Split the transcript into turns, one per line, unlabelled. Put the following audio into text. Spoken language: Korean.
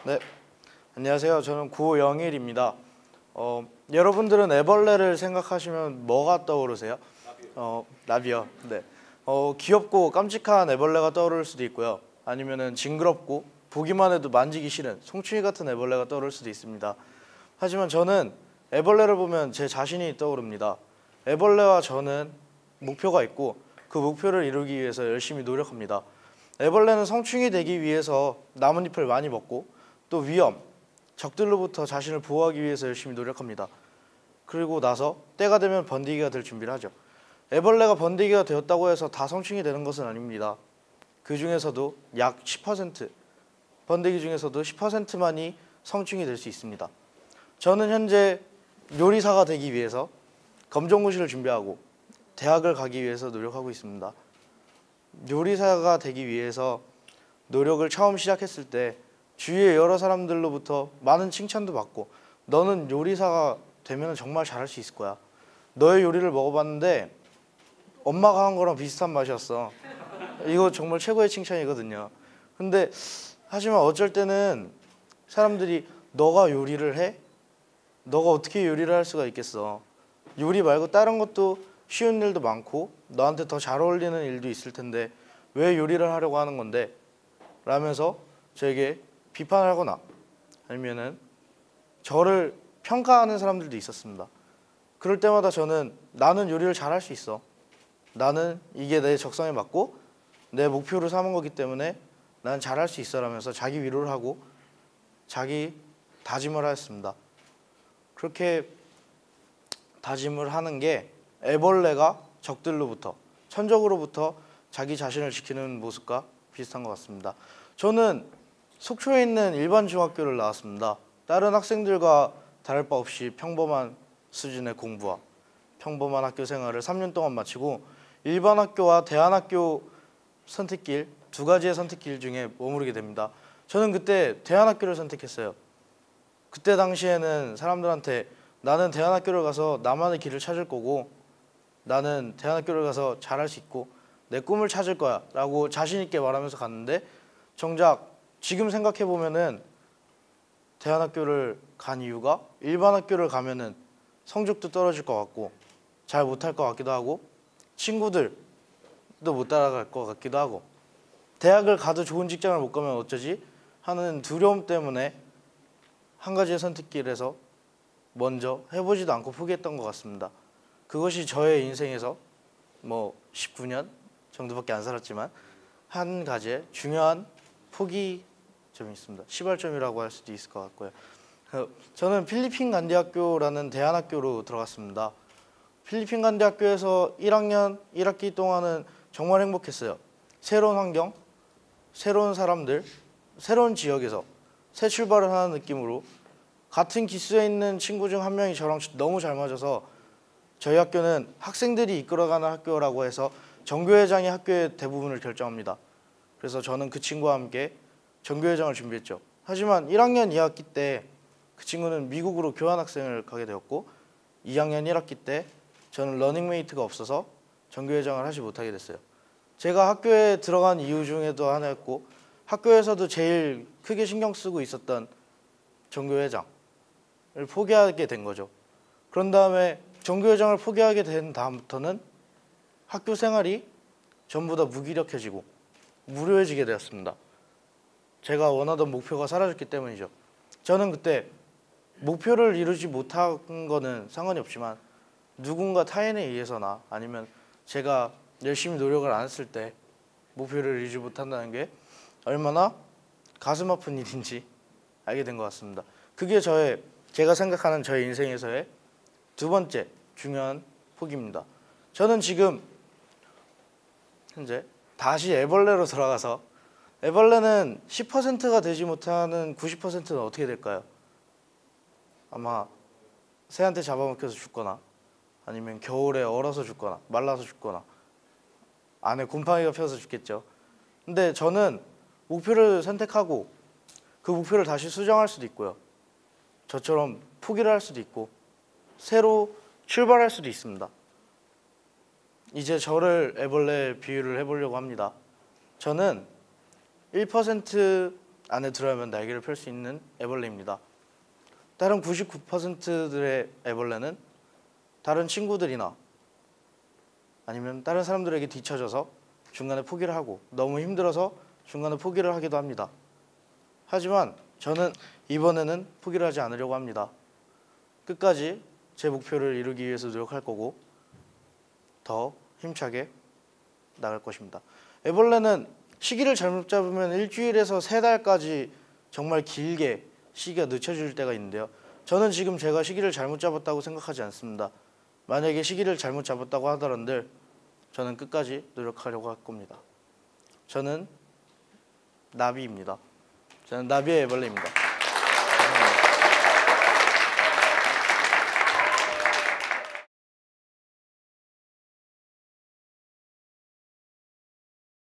네, 안녕하세요. 저는 구영일입니다. 여러분들은 애벌레를 생각하시면 뭐가 떠오르세요? 나비요. 네. 귀엽고 깜찍한 애벌레가 떠오를 수도 있고요. 아니면은 징그럽고 보기만 해도 만지기 싫은 송충이 같은 애벌레가 떠오를 수도 있습니다. 하지만 저는 애벌레를 보면 제 자신이 떠오릅니다. 애벌레와 저는 목표가 있고 그 목표를 이루기 위해서 열심히 노력합니다. 애벌레는 성충이 되기 위해서 나뭇잎을 많이 먹고 또 위험, 적들로부터 자신을 보호하기 위해서 열심히 노력합니다. 그리고 나서 때가 되면 번데기가 될 준비를 하죠. 애벌레가 번데기가 되었다고 해서 다 성충이 되는 것은 아닙니다. 그 중에서도 약 10%, 번데기 중에서도 10%만이 성충이 될 수 있습니다. 저는 현재 요리사가 되기 위해서 검정고시를 준비하고 대학을 가기 위해서 노력하고 있습니다. 요리사가 되기 위해서 노력을 처음 시작했을 때 주위의 여러 사람들로부터 많은 칭찬도 받고 너는 요리사가 되면 정말 잘할 수 있을 거야. 너의 요리를 먹어봤는데 엄마가 한 거랑 비슷한 맛이었어. 이거 정말 최고의 칭찬이거든요. 근데 하지만 어쩔 때는 사람들이 너가 요리를 해? 너가 어떻게 요리를 할 수가 있겠어? 요리 말고 다른 것도 쉬운 일도 많고 너한테 더 잘 어울리는 일도 있을 텐데 왜 요리를 하려고 하는 건데? 라면서 저에게 비판을 하거나 아니면은 저를 평가하는 사람들도 있었습니다. 그럴 때마다 저는 나는 요리를 잘할 수 있어. 나는 이게 내 적성에 맞고 내 목표를 삼은 거기 때문에 난 잘할 수 있어 라면서 자기 위로를 하고 자기 다짐을 하였습니다. 그렇게 다짐을 하는 게 애벌레가 적들로부터 천적으로부터 자기 자신을 지키는 모습과 비슷한 것 같습니다. 저는 속초에 있는 일반 중학교를 나왔습니다. 다른 학생들과 다를 바 없이 평범한 수준의 공부와 평범한 학교 생활을 3년 동안 마치고 일반 학교와 대안학교 선택길 두 가지의 선택길 중에 머무르게 됩니다. 저는 그때 대안학교를 선택했어요. 그때 당시에는 사람들한테 나는 대안학교를 가서 나만의 길을 찾을 거고 나는 대안학교를 가서 잘할 수 있고 내 꿈을 찾을 거야 라고 자신 있게 말하면서 갔는데 정작 지금 생각해 보면은 대안학교를 간 이유가 일반 학교를 가면은 성적도 떨어질 것 같고 잘 못할 것 같기도 하고 친구들도 못 따라갈 것 같기도 하고 대학을 가도 좋은 직장을 못 가면 어쩌지 하는 두려움 때문에 한 가지의 선택길에서 먼저 해보지도 않고 포기했던 것 같습니다. 그것이 저의 인생에서 뭐 19년 정도밖에 안 살았지만 한 가지의 중요한 포기점이 있습니다. 시발점이라고 할 수도 있을 것 같고요. 저는 필리핀 간디학교라는 대안학교로 들어갔습니다. 필리핀 간디학교에서 1학년 1학기 동안은 정말 행복했어요. 새로운 환경, 새로운 사람들, 새로운 지역에서 새 출발을 하는 느낌으로 같은 기수에 있는 친구 중 한 명이 저랑 너무 잘 맞아서 저희 학교는 학생들이 이끌어가는 학교라고 해서 전교회장이 학교의 대부분을 결정합니다. 그래서 저는 그 친구와 함께 전교회장을 준비했죠. 하지만 1학년 2학기 때 그 친구는 미국으로 교환학생을 가게 되었고 2학년 1학기 때 저는 러닝메이트가 없어서 전교회장을 하지 못하게 됐어요. 제가 학교에 들어간 이유 중에도 하나였고 학교에서도 제일 크게 신경 쓰고 있었던 전교회장을 포기하게 된 거죠. 그런 다음에 전교회장을 포기하게 된 다음부터는 학교 생활이 전부 다 무기력해지고 무료해지게 되었습니다. 제가 원하던 목표가 사라졌기 때문이죠. 저는 그때 목표를 이루지 못한 거는 상관이 없지만 누군가 타인에 의해서나 아니면 제가 열심히 노력을 안 했을 때 목표를 이루지 못한다는 게 얼마나 가슴 아픈 일인지 알게 된 것 같습니다. 그게 제가 생각하는 저의 인생에서의 두 번째 중요한 포기입니다. 저는 지금 현재 다시 애벌레로 돌아가서 애벌레는 10%가 되지 못하는 90%는 어떻게 될까요? 아마 새한테 잡아먹혀서 죽거나 아니면 겨울에 얼어서 죽거나 말라서 죽거나 안에 곰팡이가 펴서 죽겠죠. 근데 저는 목표를 선택하고 그 목표를 다시 수정할 수도 있고요. 저처럼 포기를 할 수도 있고 새로 출발할 수도 있습니다. 이제 저를 애벌레 비유를 해보려고 합니다. 저는 1% 안에 들어야만 날개를 펼 수 있는 애벌레입니다. 다른 99%들의 애벌레는 다른 친구들이나 아니면 다른 사람들에게 뒤처져서 중간에 포기를 하고 너무 힘들어서 중간에 포기를 하기도 합니다. 하지만 저는 이번에는 포기를 하지 않으려고 합니다. 끝까지 제 목표를 이루기 위해서 노력할 거고 더 힘차게 나갈 것입니다. 애벌레는 시기를 잘못 잡으면 일주일에서 3달까지 정말 길게 시기가 늦춰질 때가 있는데요. 저는 지금 제가 시기를 잘못 잡았다고 생각하지 않습니다. 만약에 시기를 잘못 잡았다고 하더라도 저는 끝까지 노력하려고 할 겁니다. 저는 나비입니다. 저는 나비의 애벌레입니다.